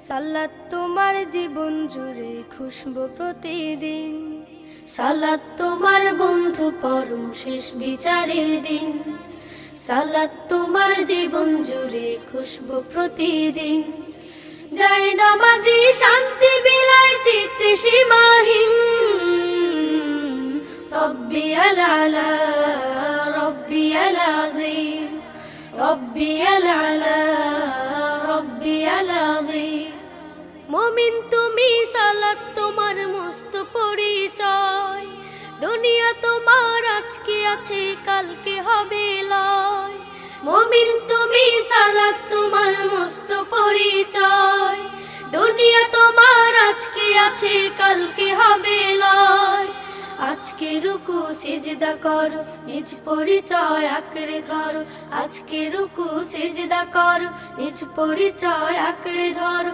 সালাত তোমার জীবন জুড়ে খুশবু প্রতিদিন, সালাত তোমার বন্ধু পরম শেষ বিচারের দিন। সালাত তোমার জীবন জুড়ে খুশবু প্রতিদিন, যায় নামাজি শান্তি বিলায় চিত্তে সীমাহীন। রব্বিয়াল আলা রব্বিয়াল আযীম, রব্বিয়াল আলা রব্বিয়াল আযীম। মুমিন তুমি, সালাত তোমার মস্ত পরিচয়, দুনিয়া তোমার আজকে আছে কালকে হবে লয়। মুমিন তুমি, সালাত তোমার মস্ত পরিচয়, দুনিয়া তোমার আজকে আছে কালকে হবে লয়। আজকে রুকু সিজদা করো, নিজ পরিচয় আঁকড়ে ধরো। আজকে রুকু সিজদা করো, নিজ পরিচয় আঁকড়ে ধরো।